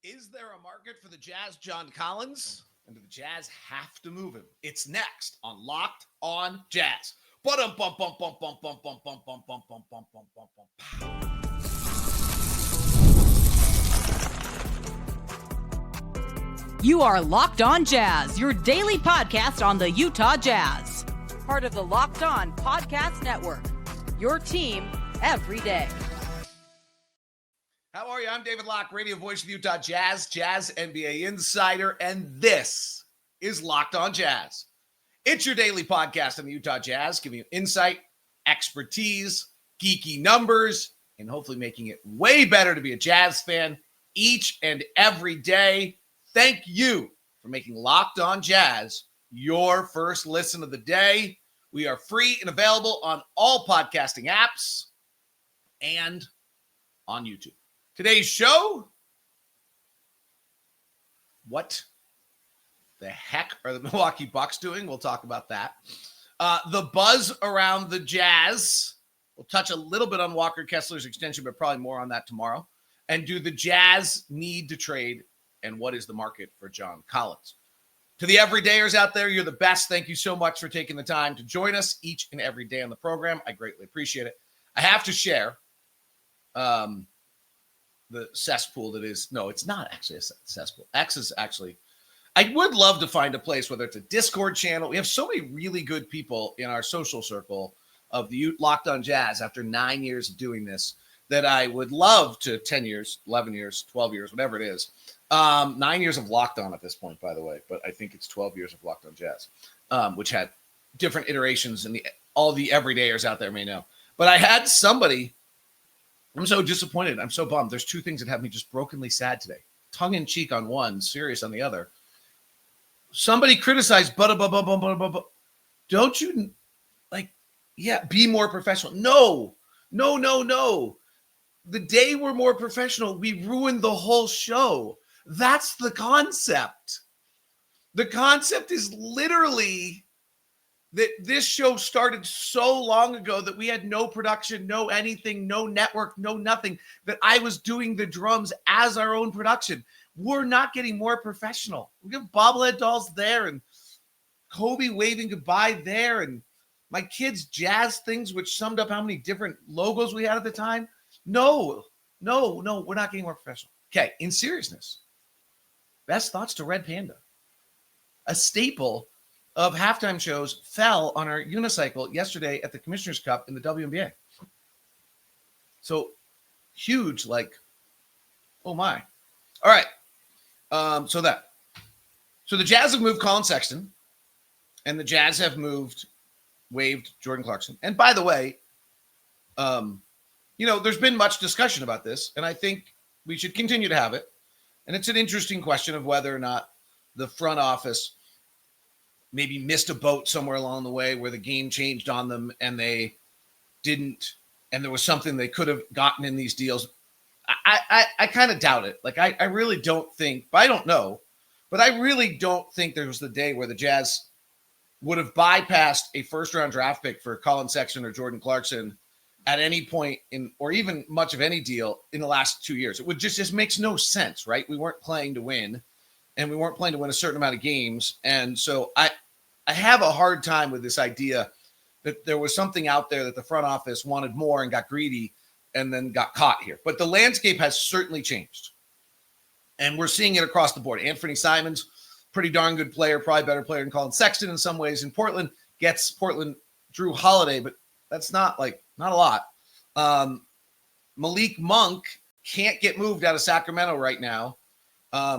Is there a market for the Jazz John Collins? And do the Jazz have to move him? It's next on Locked on Jazz. You are Locked on Jazz, your daily podcast on the Utah Jazz. Part of the Locked on Podcast Network, your team every day. How are you? I'm David Locke, radio voice of the Utah Jazz, Jazz NBA insider, and this is Locked on Jazz. It's your daily podcast on the Utah Jazz, giving you insight, expertise, geeky numbers, and hopefully making it way better to be a Jazz fan each and every day. Thank you for making Locked on Jazz your first listen of the day. We are free and available on all podcasting apps and on YouTube. Today's show, what the heck are the Milwaukee Bucks doing? We'll talk about that. The buzz around the Jazz. We'll touch a little bit on Walker Kessler's extension, but probably more on that tomorrow. And do the Jazz need to trade? And what is the market for John Collins? To the everydayers out there, you're the best. Thank you so much for taking the time to join us each and every day on the program. I greatly appreciate it. I have to share the cesspool that is, no, it's not actually a cesspool. X is actually, I would love to find a place, whether it's a Discord channel. We have so many really good people in our social circle of the Locked on Jazz after 9 years of doing this that I would love to 10 years, 11 years, 12 years, whatever it is. 9 years of Locked on at this point, by the way, but I think it's 12 years of Locked on Jazz, which had different iterations, and all the everydayers out there may know. But I had somebody, I'm so disappointed. I'm so bummed. There's two things that have me just brokenly sad today. Tongue in cheek on one, serious on the other. Somebody criticized, don't you, be more professional. No. The day we're more professional, we ruined the whole show. That's the concept. The concept is literally that this show started so long ago that we had no production, no anything, no network, no nothing, that I was doing the drums as our own production. We're not getting more professional. We have bobblehead dolls there and Kobe waving goodbye there and my kids' Jazz things, which summed up how many different logos we had at the time. No, we're not getting more professional. Okay, in seriousness, best thoughts to Red Panda. A staple of halftime shows fell on our unicycle yesterday at the Commissioner's Cup in the WNBA. So huge, oh my. All right. So the Jazz have moved Colin Sexton, and the Jazz have waived Jordan Clarkson. And by the way, there's been much discussion about this, and I think we should continue to have it. And it's an interesting question of whether or not the front office maybe missed a boat somewhere along the way where the game changed on them and they didn't, and there was something they could have gotten in these deals. I kind of doubt it. I really don't think, but I don't know, but I really don't think there was the day where the Jazz would have bypassed a first-round draft pick for Colin Sexton or Jordan Clarkson at any point in, or even much of any deal in the last 2 years. It would just makes no sense, right? We weren't playing to win, and we weren't playing to win a certain amount of games. And so I have a hard time with this idea that there was something out there that the front office wanted more and got greedy and then got caught here. But the landscape has certainly changed. And we're seeing it across the board. Anthony Simons, pretty darn good player, probably better player than Colin Sexton in some ways. In Portland, gets Portland Drew Holiday, but that's not a lot. Malik Monk can't get moved out of Sacramento right now.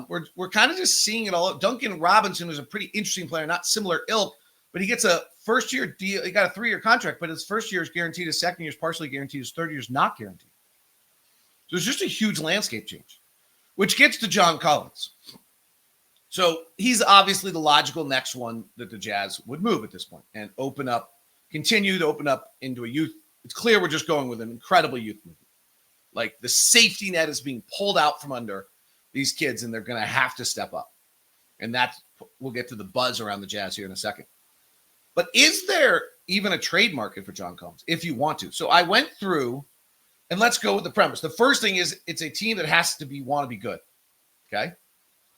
We're kind of just seeing it all. Duncan Robinson was a pretty interesting player, not similar ilk, but he gets a first-year deal. He got a 3-year contract, but his first year is guaranteed. His second year is partially guaranteed. His third year is not guaranteed. So it's just a huge landscape change, which gets to John Collins. So he's obviously the logical next one that the Jazz would move at this point and continue to open up into a youth. It's clear we're just going with an incredible youth movement. The safety net is being pulled out from under these kids, and they're going to have to step up. And we'll get to the buzz around the Jazz here in a second. But is there even a trade market for John Collins if you want to? So I went through, and let's go with the premise. The first thing is it's a team that has to want to be good. Okay.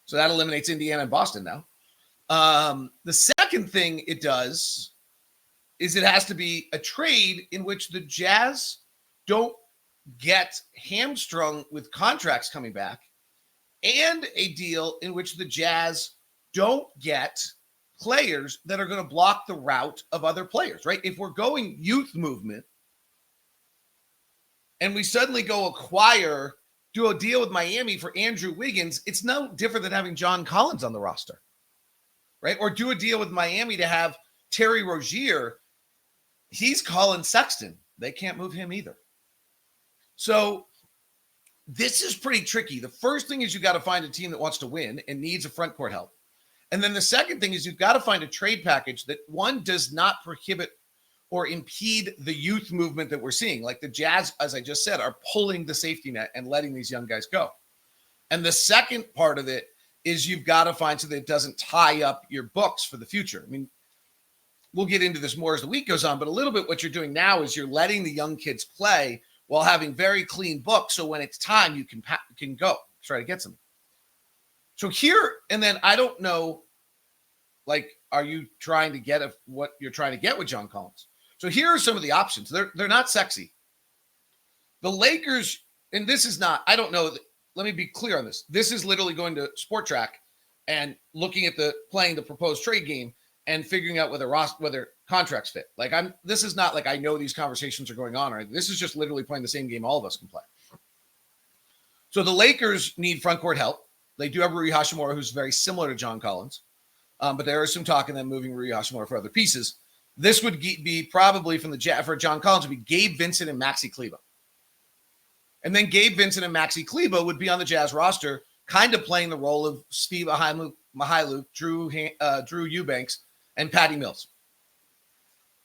So that eliminates Indiana and Boston now. The second thing it does is it has to be a trade in which the Jazz don't get hamstrung with contracts coming back, and a deal in which the Jazz don't get players that are going to block the route of other players, right? If we're going youth movement and we suddenly go do a deal with Miami for Andrew Wiggins, it's no different than having John Collins on the roster, right? Or do a deal with Miami to have Terry Rozier. He's Colin Sexton. They can't move him either. So this is pretty tricky. The first thing is you got to find a team that wants to win and needs a front court help. And then the second thing is you've got to find a trade package that, one, does not prohibit or impede the youth movement that we're seeing. Like the Jazz, as I just said, are pulling the safety net and letting these young guys go. And the second part of it is you've got to find so that it doesn't tie up your books for the future. I mean, we'll get into this more as the week goes on, but a little bit what you're doing now is you're letting the young kids play while having very clean books. So when it's time, you can go try to get some. So here, and then I don't know, like, are you trying to get what you're trying to get with John Collins? So here are some of the options. They're not sexy. The Lakers, and this is not, I don't know. Let me be clear on this. This is literally going to Sport Track and looking at playing the proposed trade game and figuring out whether contracts fit. Like this is not like I know these conversations are going on, or this is just literally playing the same game all of us can play. So the Lakers need front court help. They do have Rui Hachimura, who's very similar to John Collins. But there is some talk of them moving Rui Hachimura for other pieces. This would be probably for John Collins would be Gabe Vincent and Maxi Kleber. And then Gabe Vincent and Maxi Kleber would be on the Jazz roster, kind of playing the role of Steve Mihailuk, Drew Eubanks, and Patty Mills.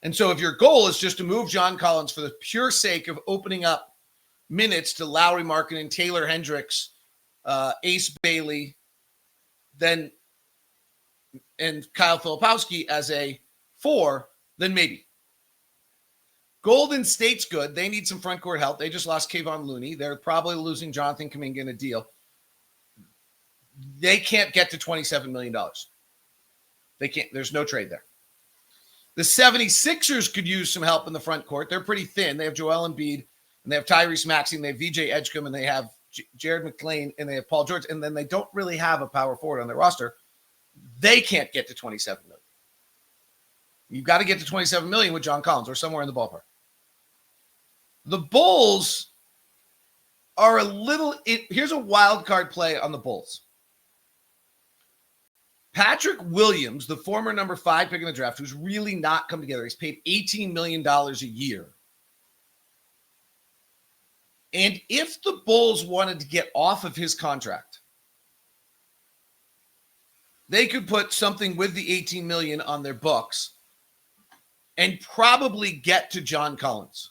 And so if your goal is just to move John Collins for the pure sake of opening up minutes to Lauri Markkanen, Taylor Hendricks, Ace Bailey, and Kyle Filipowski as a 4, then maybe. Golden State's good. They need some front court help. They just lost Kayvon Looney. They're probably losing Jonathan Kuminga in a deal. They can't get to $27 million. They can't. There's no trade there. The 76ers could use some help in the front court. They're pretty thin. They have Joel Embiid, and they have Tyrese Maxey, and they have VJ Edgecombe, and they have Jared McClain, and they have Paul George, and then they don't really have a power forward on their roster. They can't get to $27 million. You've got to get to $27 million with John Collins or somewhere in the ballpark. The Bulls are here's a wild card play on the Bulls. Patrick Williams, the former number 5 pick in the draft, who's really not come together. He's paid $18 million a year. And if the Bulls wanted to get off of his contract, they could put something with the $18 million on their books and probably get to John Collins.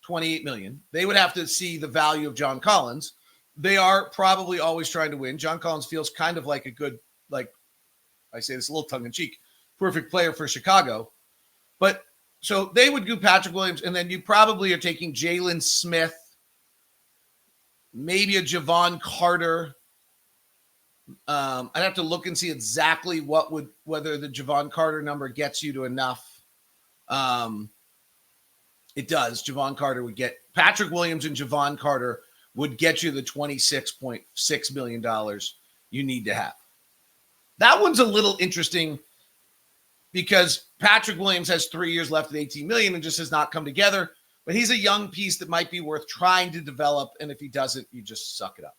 $28 million. They would have to see the value of John Collins. They are probably always trying to win. John Collins feels kind of like a good, like I say this a little tongue-in-cheek, perfect player for Chicago. But so they would do Patrick Williams, and then you probably are taking Jalen Smith, maybe a Javon Carter. I'd have to look and see exactly whether the Javon Carter number gets you to enough. It does. Javon Carter would get Patrick Williams and Javon Carter would get you the $26.6 million you need to have. That one's a little interesting because Patrick Williams has 3 years left at $18 million and just has not come together. But he's a young piece that might be worth trying to develop. And if he doesn't, you just suck it up.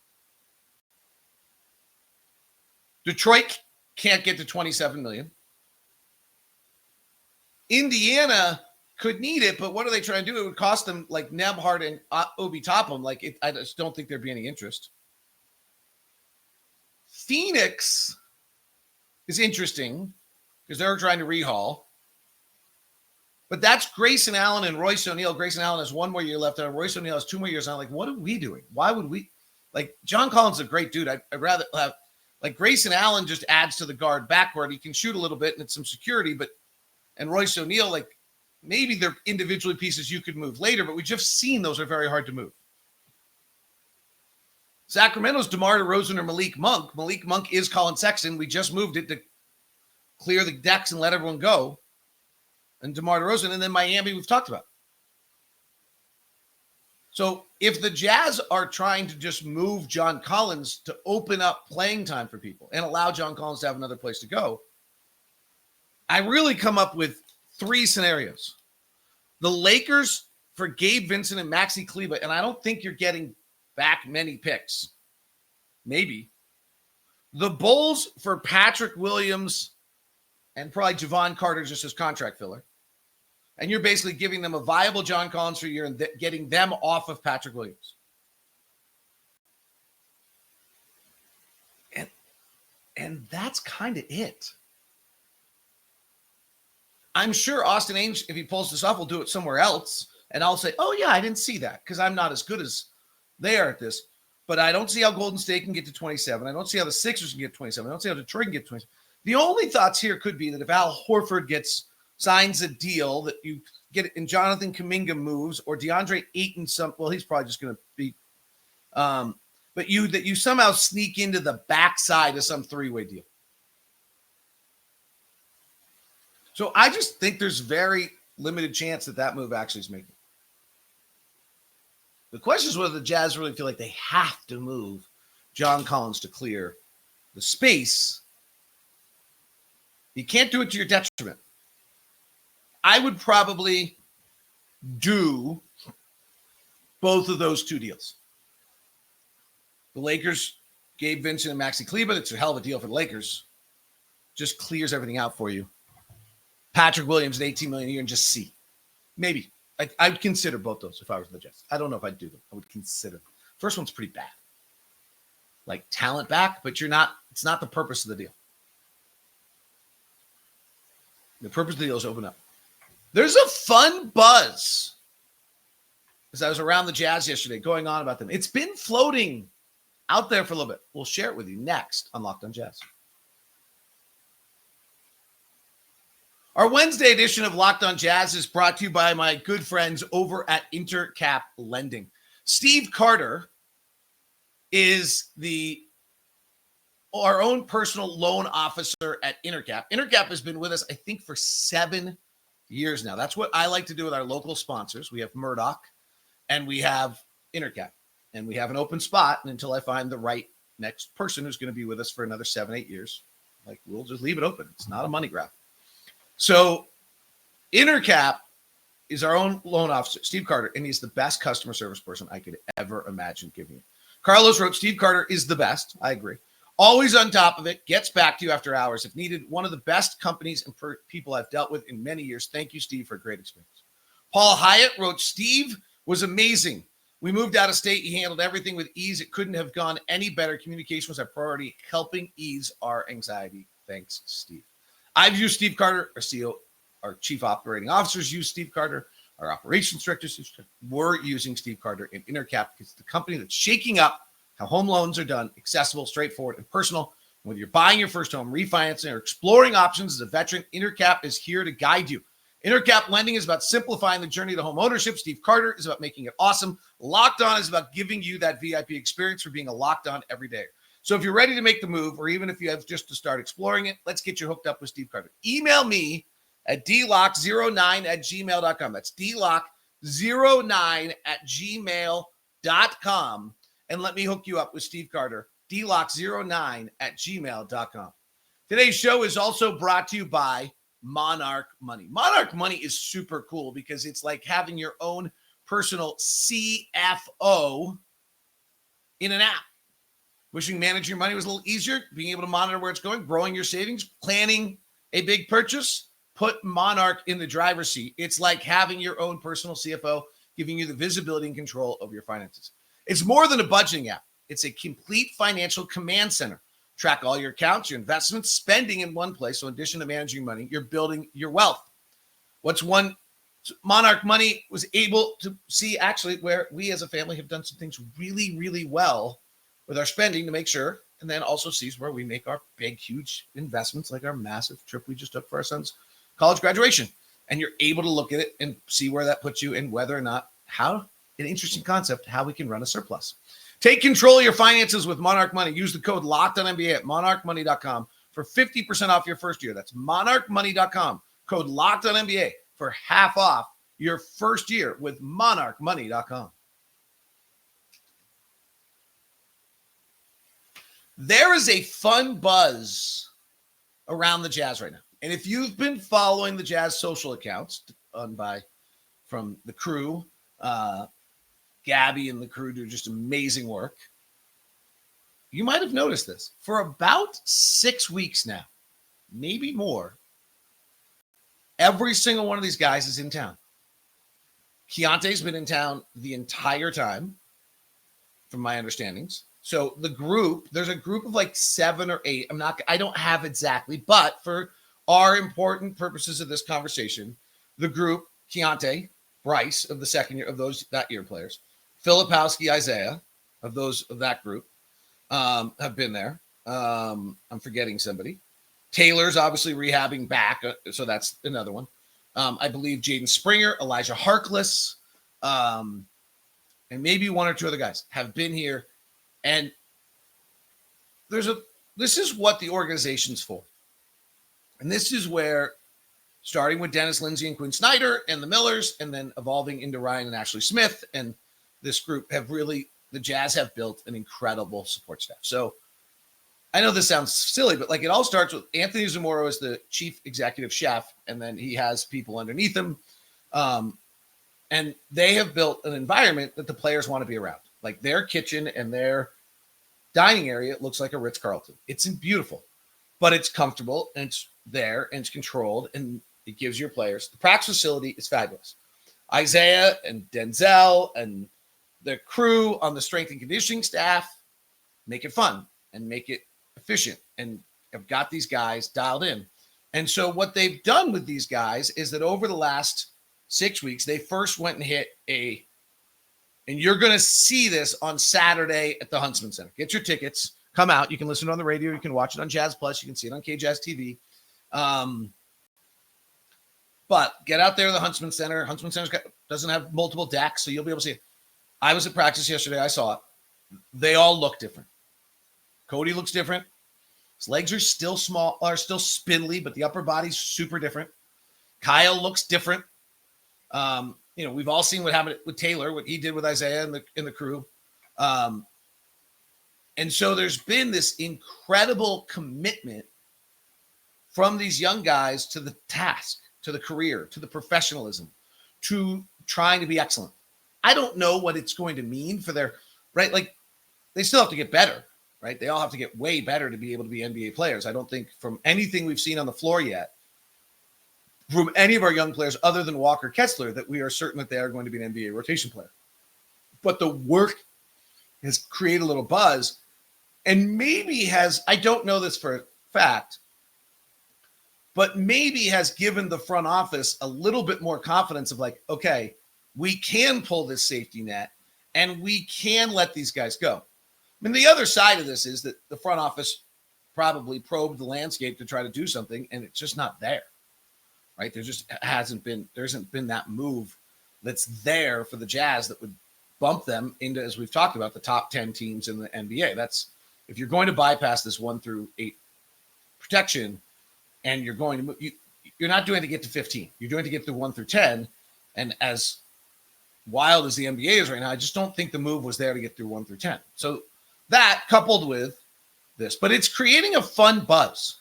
Detroit can't get to $27 million. Indiana could need it, but what are they trying to do? It would cost them like Nebhard and Obi Toppin. I just don't think there'd be any interest. Phoenix is interesting because they're trying to rehaul. But that's Grayson Allen and Royce O'Neal. Grayson Allen has 1 more year left, and Royce O'Neal has 2 more years. And I'm like, what are we doing? Why would we? Like, John Collins is a great dude. I'd rather have, like, Grayson Allen just adds to the guard backward. He can shoot a little bit, and it's some security. And Royce O'Neal, like, maybe they're individually pieces you could move later, but we've just seen those are very hard to move. Sacramento's DeMar DeRozan or Malik Monk. Malik Monk is Colin Sexton. We just moved it to clear the decks and let everyone go. And DeMar DeRozan. And then Miami, we've talked about. So if the Jazz are trying to just move John Collins to open up playing time for people and allow John Collins to have another place to go, I really come up with 3 scenarios. The Lakers for Gabe Vincent and Maxi Kleber, and I don't think you're getting back many picks. Maybe. The Bulls for Patrick Williams and probably Javon Carter just as contract filler. And you're basically giving them a viable John Collins for a year and getting them off of Patrick Williams. And that's kind of it. I'm sure Austin Ainge, if he pulls this off, will do it somewhere else. And I'll say, oh, yeah, I didn't see that because I'm not as good as they are at this. But I don't see how Golden State can get to 27. I don't see how the Sixers can get to 27. I don't see how Detroit can get to 27. The only thoughts here could be that if Al Horford signs a deal that you get and Jonathan Kuminga moves or DeAndre Ayton he's probably just going to be but you somehow sneak into the backside of some 3-way deal. So I just think there's very limited chance that move actually is making. The question is whether the Jazz really feel like they have to move John Collins to clear the space. You can't do it to your detriment. I would probably do both of those 2 deals. The Lakers, Gabe Vincent and Maxi Kleber. It's a hell of a deal for the Lakers. Just clears everything out for you. Patrick Williams at $18 million a year and just see. Maybe. I'd consider both those if I was the Jets. I don't know if I'd do them. I would consider them. First one's pretty bad. Like talent back, but it's not the purpose of the deal. The purpose of the deal is to open up. There's a fun buzz as I was around the Jazz yesterday going on about them. It's been floating out there for a little bit. We'll share it with you next on Locked on Jazz. Our Wednesday edition of Locked on Jazz is brought to you by my good friends over at Intercap Lending. Steve Carter is our own personal loan officer at Intercap. Intercap has been with us, I think, for 7 years now. That's what I like to do with our local sponsors. We have Murdoch and we have Intercap. And we have an open spot. And until I find the right next person who's going to be with us for another 7-8 years, we'll just leave it open. It's not a money grab. So Intercap is our own loan officer, Steve Carter, and he's the best customer service person I could ever imagine giving you. Carlos wrote, Steve Carter is the best. I agree. Always on top of it, gets back to you after hours if needed. One of the best companies and people I've dealt with in many years. Thank you, Steve, for a great experience. Paul Hyatt wrote, Steve was amazing. We moved out of state. He handled everything with ease. It couldn't have gone any better. Communication was our priority, helping ease our anxiety. Thanks, Steve. I've used Steve Carter, our CEO, our chief operating officers use Steve Carter, our operations directors. We're using Steve Carter in Intercap because it's the company that's shaking up how home loans are done, accessible, straightforward, and personal. Whether you're buying your first home, refinancing, or exploring options as a veteran, Intercap is here to guide you. Intercap Lending is about simplifying the journey to home ownership. Steve Carter is about making it awesome. Locked On is about giving you that VIP experience for being a Locked On every day. So if you're ready to make the move, or even if you have just to start exploring it, let's get you hooked up with Steve Carter. Email me at dlock09@gmail.com. That's dlock09@gmail.com. And let me hook you up with Steve Carter, dlock09@gmail.com. Today's show is also brought to you by Monarch Money. Monarch Money is super cool because it's like having your own personal CFO in an app. Wishing managing your money was a little easier, being able to monitor where it's going, growing your savings, planning a big purchase, put Monarch in the driver's seat. It's like having your own personal CFO, giving you the visibility and control of your finances. It's more than a budgeting app. It's a complete financial command center. Track all your accounts, your investments, spending in one place. So in addition to managing money, you're building your wealth. Monarch Money was able to see actually where we as a family have done some things really, really well with our spending to make sure, and then also sees where we make our big, huge investments, like our massive trip we just took for our son's college graduation. And you're able to look at it and see where that puts you and whether or not how an interesting concept, how we can run a surplus. Take control of your finances with Monarch Money. Use the code LOCKEDONNBA at monarchmoney.com for 50% off your first year. That's monarchmoney.com. Code LOCKEDONNBA for half off your first year with monarchmoney.com. There is a fun buzz around the Jazz right now. And if you've been following the Jazz social accounts from the crew, Gabby and the crew do just amazing work. You might have noticed this. For about 6 weeks now, maybe more, every single one of these guys is in town. Keyonte's been in town the entire time, from my understandings. So there's a group of like 7 or 8. I don't have exactly, but for our important purposes of this conversation, the group, Keyonte, Bryce of the second year of that year players, Filipowski, Isaiah of that group have been there. I'm forgetting somebody. Taylor's obviously rehabbing back, so that's another one. I believe Jaden Springer, Elijah Harkless, and maybe 1 or 2 other guys have been here. And this is what the organization's for. And this is where, starting with Dennis Lindsay and Quinn Snyder and the Millers, and then evolving into Ryan and Ashley Smith, and this group the Jazz have built an incredible support staff. So I know this sounds silly, but like it all starts with Anthony Zamora as the chief executive chef, and then he has people underneath him. And they have built an environment that the players want to be around. Like their kitchen and their dining area looks like a Ritz-Carlton. It's beautiful, but it's comfortable and it's there and it's controlled and it gives your players. The practice facility is fabulous. Isaiah and Denzel and the crew on the strength and conditioning staff make it fun and make it efficient and have got these guys dialed in. And so what they've done with these guys is that over the last 6 weeks, they first went and hit and you're going to see this on Saturday at the Huntsman Center. Get your tickets. Come out. You can listen on the radio. You can watch it on Jazz Plus. You can see it on KJazz TV. But get out there to the Huntsman Center. Huntsman Center doesn't have multiple decks, so you'll be able to see it. I was at practice yesterday. I saw it. They all look different. Cody looks different. His legs are still small, are still spindly, but the upper body's super different. Kyle looks different. We've all seen what happened with Taylor, what he did with Isaiah and the crew. And so there's been this incredible commitment from these young guys to the task, to the career, to the professionalism, to trying to be excellent. I don't know what it's going to mean for their, right? Like they still have to get better, right? They all have to get way better to be able to be NBA players. I don't think from anything we've seen on the floor yet, from any of our young players other than Walker Kessler, that we are certain that they are going to be an NBA rotation player. But the work has created a little buzz and maybe I don't know this for a fact, but maybe has given the front office a little bit more confidence of like, okay, we can pull this safety net and we can let these guys go. I mean, the other side of this is that the front office probably probed the landscape to try to do something and it's just not there. Right? There hasn't been that move that's there for the Jazz that would bump them into, as we've talked about, the top 10 teams in the NBA. That's if you're going to bypass this 1 through 8 protection and you're going to move, you're not doing it to get to 15. You're doing it to get to 1 through 10. And as wild as the NBA is right now, I just don't think the move was there to get through 1 through 10. So that coupled with this, but it's creating a fun buzz.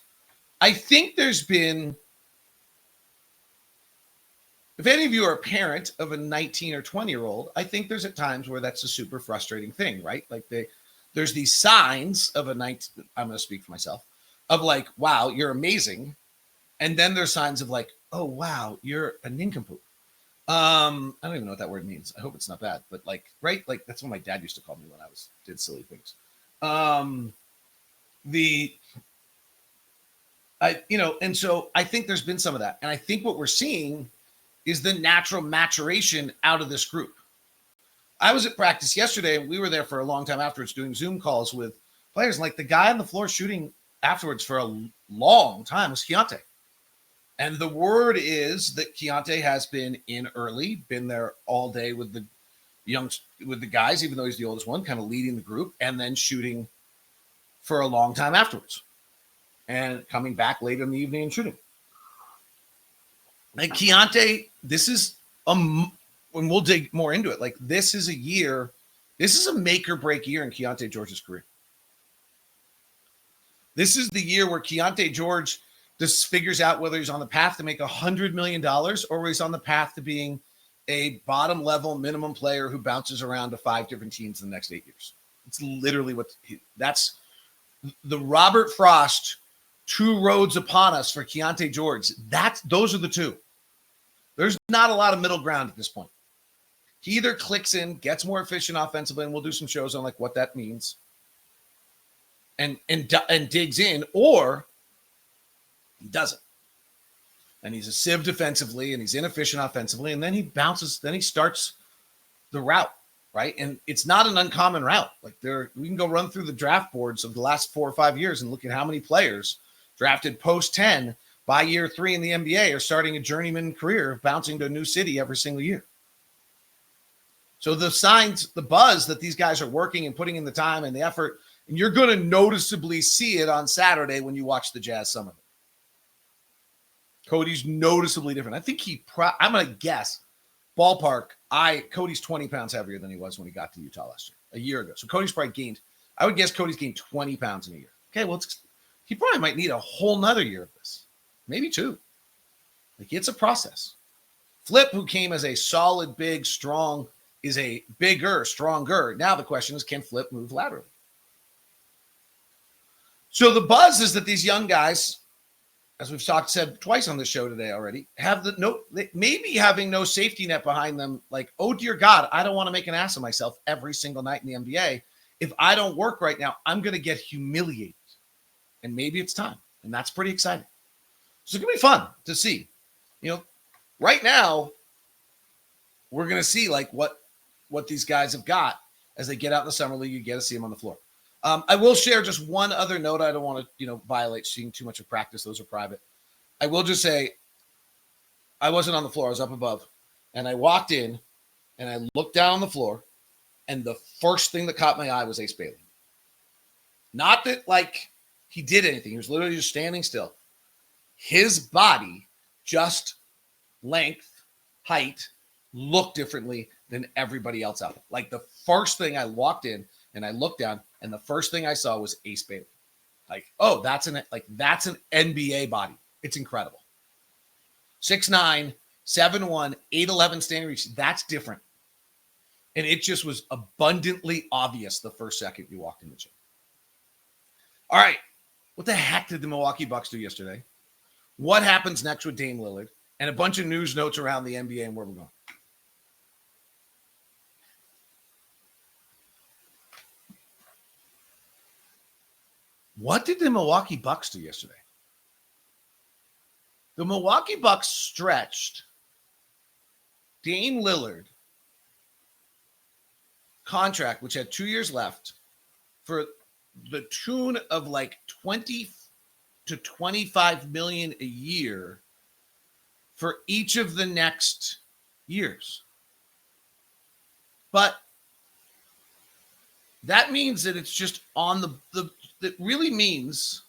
I think there's been, if any of you are a parent of a 19 or 20-year-old, I think there's at times where that's a super frustrating thing, right? Like there's these signs of a 19, I'm going to speak for myself, of like, wow, you're amazing. And then there's signs of like, oh, wow, you're a nincompoop. I don't even know what that word means. I hope it's not bad, but like, right? Like that's what my dad used to call me when I did silly things. And so I think there's been some of that. And I think what we're seeing is the natural maturation out of this group. I was at practice yesterday and we were there for a long time afterwards doing Zoom calls with players. Like the guy on the floor shooting afterwards for a long time was Keyonte. And the word is that Keyonte has been in early, been there all day with young with the guys, even though he's the oldest one, kind of leading the group and then shooting for a long time afterwards and coming back later in the evening and shooting. Like Keyonte, this is and we'll dig more into it. Like this is a make or break year in Keyonte George's career. This is the year where Keyonte George just figures out whether he's on the path to make $100 million or he's on the path to being a bottom level minimum player who bounces around to 5 different teams in the next 8 years. It's literally that's the Robert Frost 2 roads upon us for Keyonte George. Those are the two. There's not a lot of middle ground at this point. He either clicks in, gets more efficient offensively, and we'll do some shows on like what that means, and digs in, or he doesn't. And he's a sieve defensively, and he's inefficient offensively, and then he bounces. Then he starts the route, right? And it's not an uncommon route. Like we can go run through the draft boards of the last 4 or 5 years and look at how many players drafted post 10 by year 3 in the NBA are starting a journeyman career of bouncing to a new city every single year. So the signs, the buzz that these guys are working and putting in the time and the effort, and you're going to noticeably see it on Saturday when you watch the Jazz Summit. Cody's noticeably different. I think I'm going to guess, ballpark, Cody's 20 pounds heavier than he was when he got to Utah last year, a year ago. So Cody's probably I would guess Cody's gained 20 pounds in a year. Okay, well, he probably might need a whole nother year of this. Maybe 2. Like, it's a process. Flip, who came as a solid, big, strong, is a bigger, stronger. Now the question is, can Flip move laterally? So the buzz is that these young guys, as we've said twice on the show today already, have maybe having no safety net behind them. Like, oh dear God, I don't want to make an ass of myself every single night in the NBA. If I don't work right now, I'm going to get humiliated. And maybe it's time. And that's pretty exciting. So it's going to be fun to see. Right now, we're going to see like what these guys have got as they get out in the summer league. You get to see them on the floor. I will share just one other note. I don't want to, violate seeing too much of practice. Those are private. I will just say I wasn't on the floor. I was up above. And I walked in and I looked down on the floor. And the first thing that caught my eye was Ace Bailey. Not that like he did anything. He was literally just standing still. His body, just length, height, looked differently than everybody else out there. Like the first thing I walked in and I looked down and the first thing I saw was Ace Bailey. Like, oh, that's an NBA body. It's incredible. 6'9", 7'1", 8'11" standing reach. That's different. And it just was abundantly obvious the first second you walked in the gym. All right. What the heck did the Milwaukee Bucks do yesterday? What happens next with Dame Lillard? And a bunch of news notes around the NBA and where we're going. What did the Milwaukee Bucks do yesterday? The Milwaukee Bucks stretched Dame Lillard contract, which had 2 years left, for the tune of like 20 to 25 million a year for each of the next years. But that means that it's just on that really means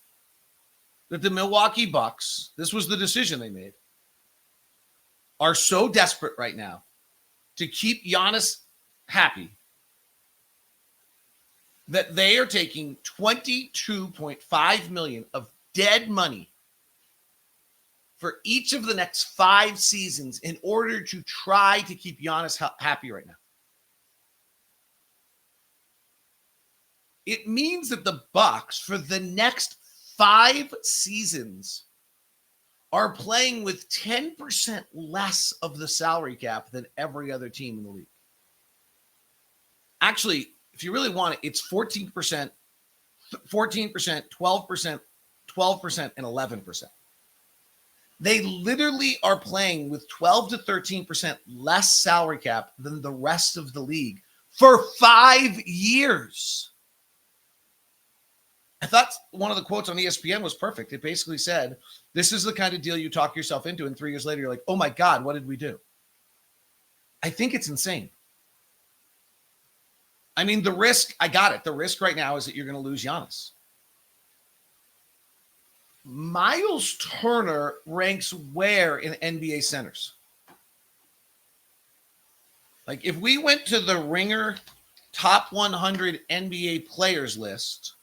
that the Milwaukee Bucks, this was the decision they made, are so desperate right now to keep Giannis happy that they are taking $22.5 million of dead money for each of the next 5 seasons in order to try to keep Giannis happy right now. It means that the Bucks, for the next 5 seasons, are playing with 10% less of the salary cap than every other team in the league. Actually, if you really want it, it's 14%, 12%, 12%, and 11%. They literally are playing with 12 to 13% less salary cap than the rest of the league for 5 years. I thought one of the quotes on ESPN was perfect. It basically said, this is the kind of deal you talk yourself into, and 3 years later, you're like, oh my God, what did we do? I think it's insane. I mean, the risk, I got it. The risk right now is that you're going to lose Giannis. Miles Turner ranks where in NBA centers? Like, if we went to the Ringer top 100 NBA players list,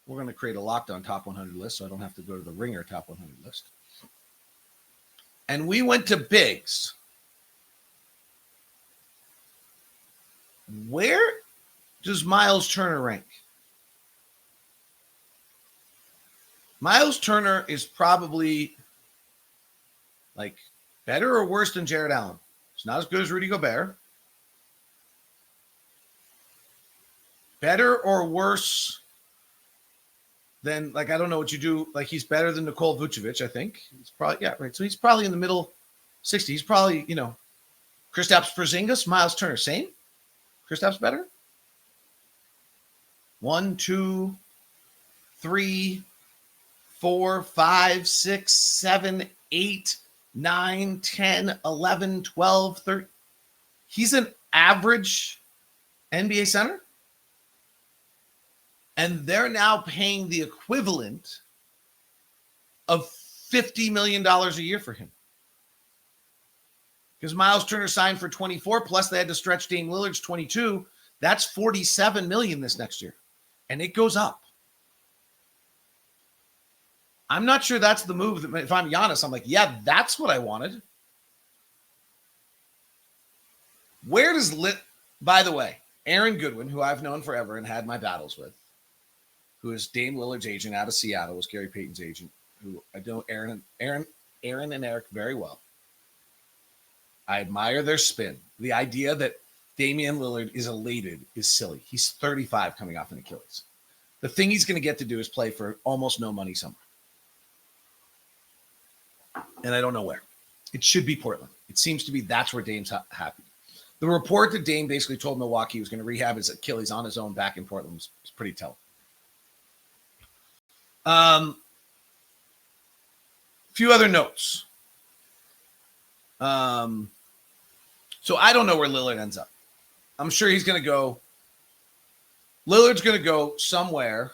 we're going to create a Locked On top 100 list, so I don't have to go to the Ringer top 100 list. And we went to bigs. Where does Miles Turner rank? Miles Turner is probably like better or worse than Jared Allen. It's not as good as Rudy Gobert. Better or worse than, like, I don't know what you do. Like, he's better than Nikola Vucevic, I think. He's probably, yeah, right. So he's probably in the middle 60. He's probably, Kristaps Porzingis, Miles Turner, same? Kristaps better? 1, 2, 3, 4, 5, 6, 7, 8, 9, 10, 11, 12, 13. He's an average NBA center. And they're now paying the equivalent of $50 million a year for him. Because Miles Turner signed for 24, plus they had to stretch Dame Lillard's 22. That's $47 million this next year. And it goes up. I'm not sure that's the move. That, if I'm Giannis, I'm like, yeah, that's what I wanted. Where does by the way, Aaron Goodwin, who I've known forever and had my battles with, who is Dame Lillard's agent out of Seattle, was Gary Payton's agent, who I know Aaron and Eric very well. I admire their spin. The idea that Damian Lillard is elated is silly. He's 35 coming off an Achilles. The thing he's going to get to do is play for almost no money somewhere. And I don't know where. It should be Portland. It seems to be that's where Dame's happy. The report that Dame basically told Milwaukee he was going to rehab his Achilles on his own back in Portland was pretty telling. Few other notes. So I don't know where Lillard ends up. I'm sure he's going to go. Lillard's going to go somewhere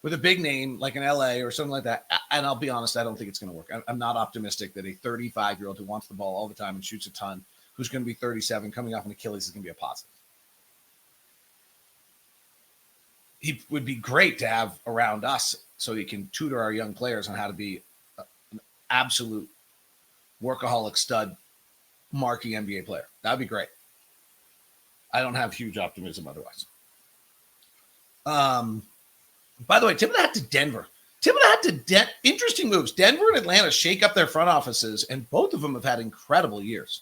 with a big name like in LA or something like that. And I'll be honest, I don't think it's going to work. I'm not optimistic that a 35-year-old who wants the ball all the time and shoots a ton, who's going to be 37, coming off an Achilles, is going to be a positive. He would be great to have around us so he can tutor our young players on how to be an absolute workaholic stud marquee NBA player. That'd be great. I don't have huge optimism otherwise. By the way, tip of the hat to Denver. Tip of the hat to interesting moves. Denver and Atlanta shake up their front offices, and both of them have had incredible years.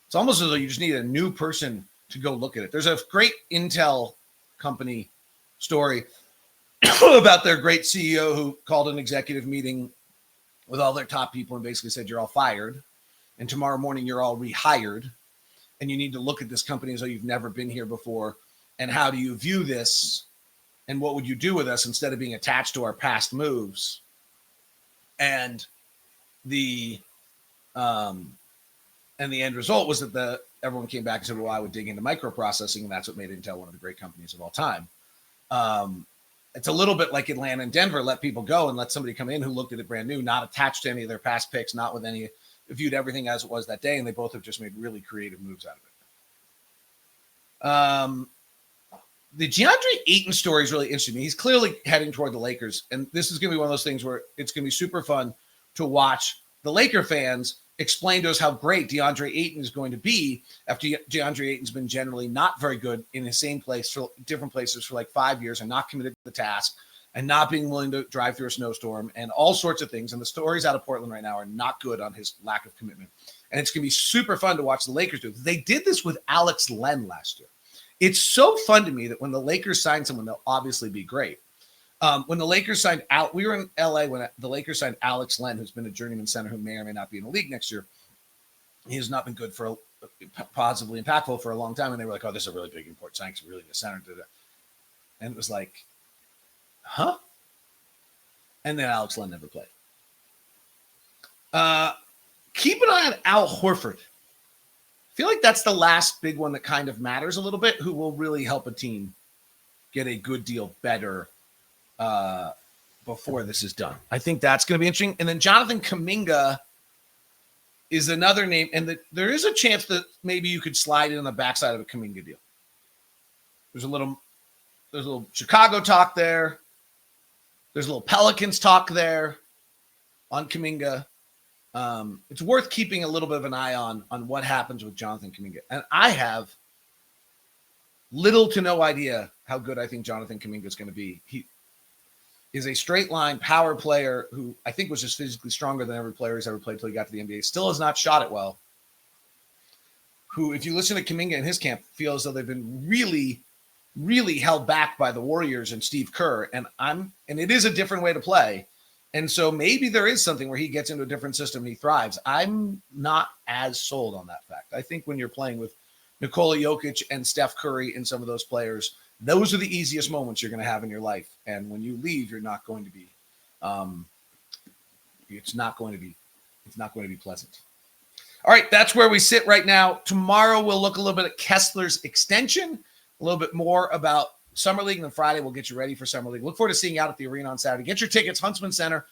It's almost as though you just need a new person to go look at it. There's a great Intel company story about their great CEO who called an executive meeting with all their top people and basically said, you're all fired. And tomorrow morning, you're all rehired. And you need to look at this company as though you've never been here before. And how do you view this? And what would you do with us instead of being attached to our past moves? And the end result was that everyone came back and said, well, I would dig into microprocessing. And that's what made Intel one of the great companies of all time. It's a little bit like Atlanta and Denver let people go and let somebody come in who looked at it brand new, not attached to any of their past picks, not with any, viewed everything as it was that day. And they both have just made really creative moves out of it. The DeAndre Ayton story is really interesting. He's clearly heading toward the Lakers. And this is going to be one of those things where it's going to be super fun to watch the Laker fans explain to us how great DeAndre Ayton is going to be after DeAndre Ayton's been generally not very good in the same place for different places for like 5 years and not committed to the task and not being willing to drive through a snowstorm and all sorts of things. And the stories out of Portland right now are not good on his lack of commitment. And it's going to be super fun to watch the Lakers do it. They did this with Alex Len last year. It's so fun to me that when the Lakers sign someone, they'll obviously be great. When the Lakers signed out, we were in LA when the Lakers signed Alex Len, who's been a journeyman center who may or may not be in the league next year. He has not been good positively impactful for a long time. And they were like, oh, this is a really big, important signing. It's really the center. And it was like, huh? And then Alex Len never played. Keep an eye on Al Horford. feel like that's the last big one that kind of matters a little bit, who will really help a team get a good deal better before this is done. I think that's going to be interesting. And then Jonathan Kuminga is another name, and there is a chance that maybe you could slide in on the backside of a Kuminga deal. There's a little Chicago talk there. There's a little Pelicans talk there on Kuminga. It's worth keeping a little bit of an eye on what happens with Jonathan Kuminga. And I have little to no idea how good I think Jonathan Kuminga is going to be. He is a straight line power player who I think was just physically stronger than every player he's ever played till he got to the NBA. Still has not shot it well. Who, if you listen to Kuminga in his camp, feels though they've been really, really held back by the Warriors and Steve Kerr. And it is a different way to play. And so maybe there is something where he gets into a different system and he thrives. I'm not as sold on that fact. I think when you're playing with Nikola Jokic and Steph Curry and some of those players, those are the easiest moments you're going to have in your life. And when you leave, you're not going to be, it's not going to be pleasant. All right, that's where we sit right now. Tomorrow we'll look a little bit at Kessler's extension, a little bit more about Summer League, and then Friday we'll get you ready for Summer League. Look forward to seeing you out at the arena on Saturday. Get your tickets, Huntsman Center,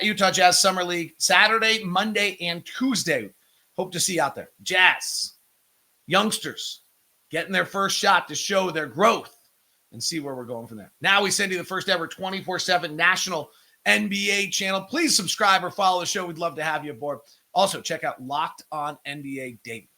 Utah Jazz Summer League, Saturday, Monday, and Tuesday. Hope to see you out there. Jazz, youngsters, getting their first shot to show their growth and see where we're going from there. Now we send you the first ever 24/7 national NBA channel. Please subscribe or follow the show. We'd love to have you aboard. Also, check out Locked On NBA Daily.